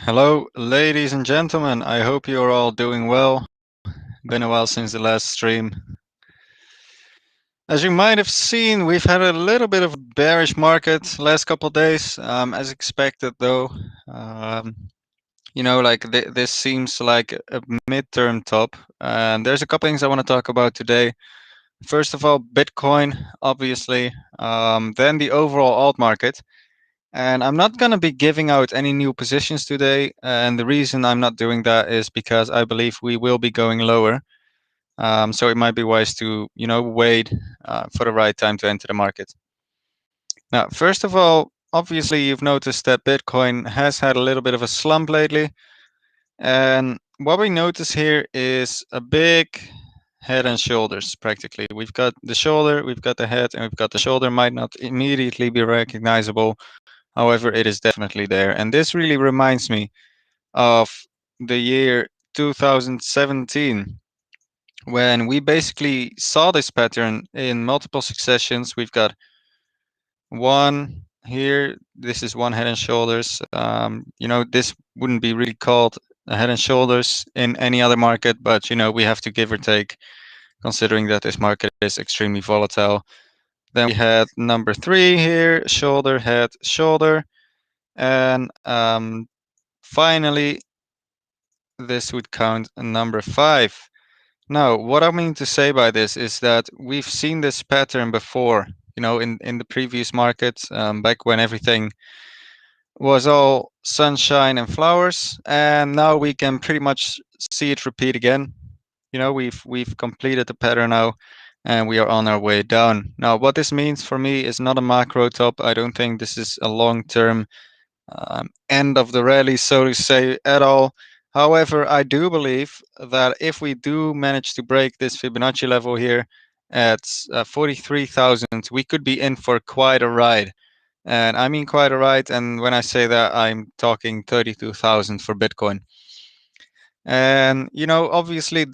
Hello, ladies and gentlemen. I hope you're all doing well. Been a while since the last stream. As you might have seen, we've had a little bit of a bearish market last couple of days, as expected though. Um, this seems like a midterm top. And there's a couple things I want to talk about today. First of all, Bitcoin, obviously. Then the overall alt market. And I'm not going to be giving out any new positions today. And the reason I'm not doing that is because I believe we will be going lower. So it might be wise to, wait for the right time to enter the market. Now, first of all, obviously you've noticed that Bitcoin has had a little bit of a slump lately. And what we notice here is a big head and shoulders practically. We've got the shoulder, we've got the head, and we've got the shoulder. Might not immediately be recognizable. However, it is definitely there. And this really reminds me of the year 2017, when we basically saw this pattern in multiple successions. We've got one here. This is one head and shoulders. This wouldn't be really called a head and shoulders in any other market, but we have to give or take, considering that this market is extremely volatile. Then we had number 3 here, shoulder, head, shoulder. And finally, this would count number 5. Now, what I mean to say by this is that we've seen this pattern before, in the previous market, back when everything was all sunshine and flowers, and now we can pretty much see it repeat again. We've completed the pattern now, and we are on our way down. Now, what this means for me is not a macro top. I don't think this is a long-term end of the rally, so to say, at all. However, I do believe that if we do manage to break this Fibonacci level here at 43,000, we could be in for quite a ride. And I mean quite a ride. And when I say that, I'm talking 32,000 for Bitcoin. And obviously,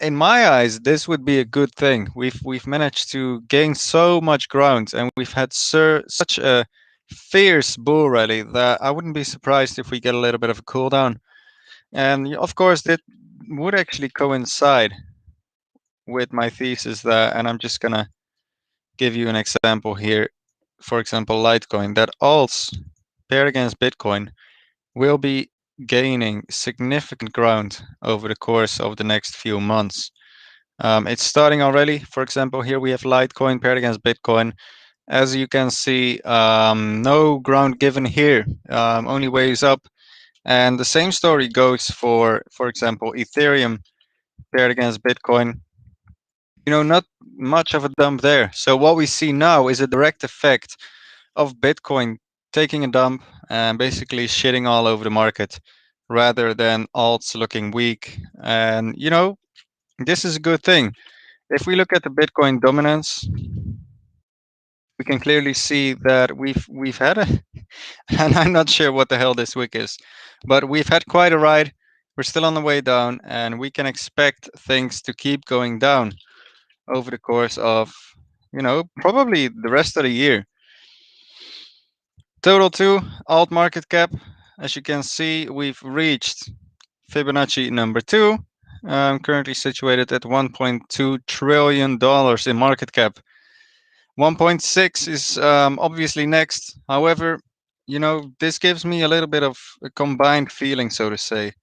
in my eyes, this would be a good thing. We've managed to gain so much ground, and we've had such a fierce bull rally that I wouldn't be surprised if we get a little bit of a cool down. And of course, that would actually coincide with my thesis that, and I'm just gonna give you an example here. For example, Litecoin, that alts paired against Bitcoin will be gaining significant ground over the course of the next few months. It's starting already. For example, here we have Litecoin paired against Bitcoin. As you can see, no ground given here, only ways up. And the same story goes for example, Ethereum paired against Bitcoin. Not much of a dump there. So what we see now is a direct effect of Bitcoin taking a dump and basically shitting all over the market, rather than alts looking weak. And this is a good thing. If we look at the Bitcoin dominance, we can clearly see that we've had a and I'm not sure what the hell this week is, but we've had quite a ride. We're still on the way down, and we can expect things to keep going down over the course of, probably the rest of the year. Total 2 alt market cap. As you can see, we've reached Fibonacci number 2. I'm currently situated at $1.2 trillion in market cap. 1.6 is obviously next. However, this gives me a little bit of a combined feeling, so to say.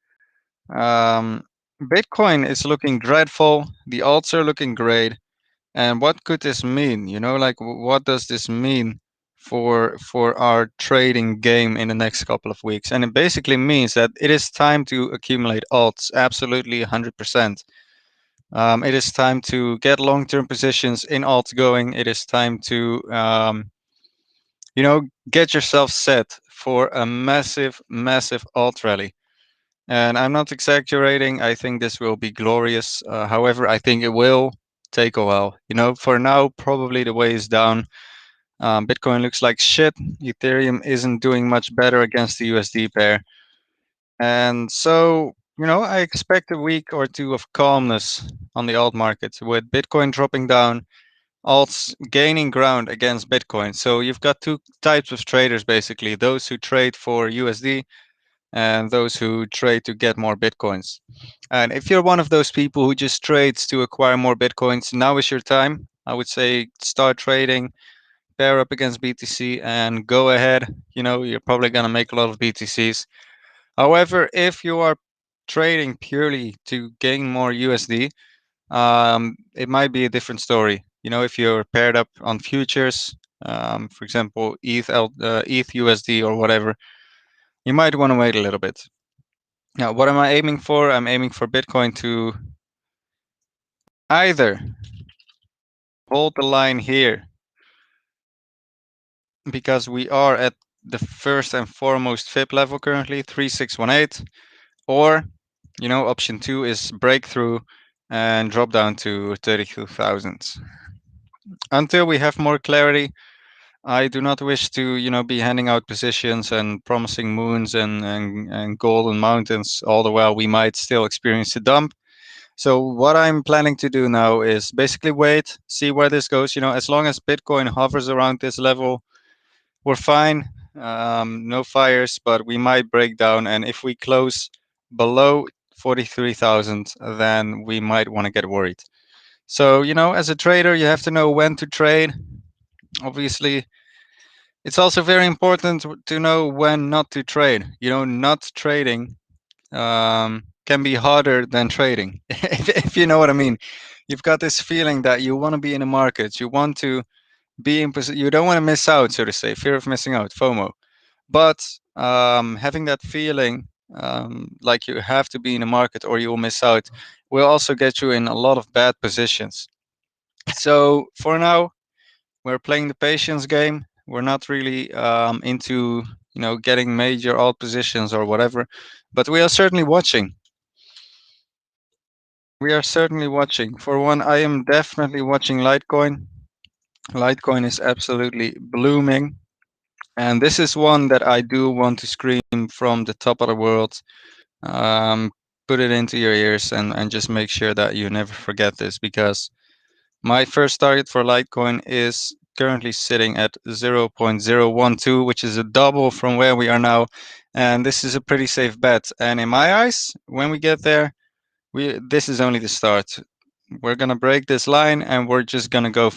Bitcoin is looking dreadful. The alts are looking great. And what could this mean? What does this mean for our trading game in the next couple of weeks? And it basically means that it is time to accumulate alts. Absolutely 100%. It is time to get long-term positions in alts going. It is time to get yourself set for a massive, massive alt rally. And I'm not exaggerating. I think this will be glorious. However, I think it will take a while. For now, probably the way is down. Bitcoin looks like shit. Ethereum isn't doing much better against the USD pair. And so, I expect a week or two of calmness on the alt market, with Bitcoin dropping down, alts gaining ground against Bitcoin. So you've got two types of traders, basically: those who trade for USD and those who trade to get more Bitcoins. And if you're one of those people who just trades to acquire more Bitcoins, now is your time. I would say start trading, pair up against BTC, and go ahead. You're probably going to make a lot of BTCs. However, if you are trading purely to gain more USD, it might be a different story. If you're paired up on futures, for example, ETH USD or whatever, you might want to wait a little bit. Now, what am I aiming for? I'm aiming for Bitcoin to either hold the line here, because we are at the first and foremost FIB level currently, 3618, or option 2 is breakthrough and drop down to 32,000. Until we have more clarity, I do not wish to be handing out positions and promising moons and golden mountains, all the while we might still experience a dump. So what I'm planning to do now is basically wait, see where this goes. As long as Bitcoin hovers around this level, we're fine. No fires, but we might break down. And if we close below 43,000, then we might want to get worried. So, as a trader, you have to know when to trade. Obviously, it's also very important to know when not to trade. Not trading can be harder than trading, if you know what I mean. You've got this feeling that you want to be in the markets, you want to be in position, you don't want to miss out, so to say, fear of missing out, FOMO. But having that feeling like you have to be in the market or you will miss out will also get you in a lot of bad positions. So for now, we're playing the patience game. We're not really into getting major alt positions or whatever, but we are certainly watching. We are certainly watching. For one, I am definitely watching Litecoin. Litecoin is absolutely blooming. And this is one that I do want to scream from the top of the world. Um, Put it into your ears and just make sure that you never forget this, because my first target for Litecoin is currently sitting at 0.012, which is a double from where we are now. And this is a pretty safe bet. And in my eyes, when we get there, this is only the start. We're gonna break this line and we're just gonna go,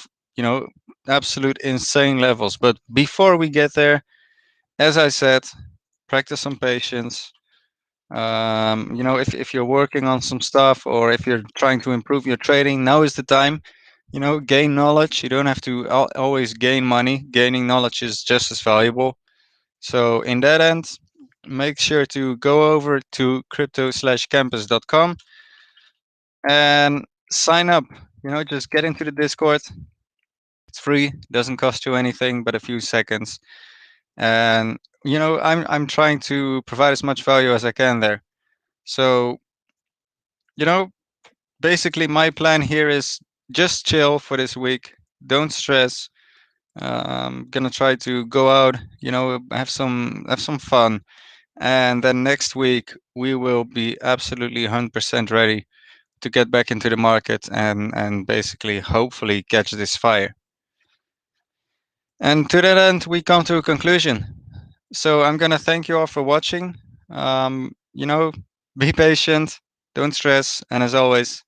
absolute insane levels. But before we get there, as I said, practice some patience. If you're working on some stuff or if you're trying to improve your trading, now is the time. Gain knowledge. You don't have to always gain money. Gaining knowledge is just as valuable. So in that end, make sure to go over to crypto/campus.com and sign up. Just get into the Discord. It's free, doesn't cost you anything but a few seconds. And I'm trying to provide as much value as I can there. So, basically my plan here is just chill for this week. Don't stress. I'm gonna try to go out, have some fun, and then next week we will be absolutely 100% ready to get back into the market and basically hopefully catch this fire. And to that end, we come to a conclusion. So I'm gonna thank you all for watching. Be patient, don't stress, and as always,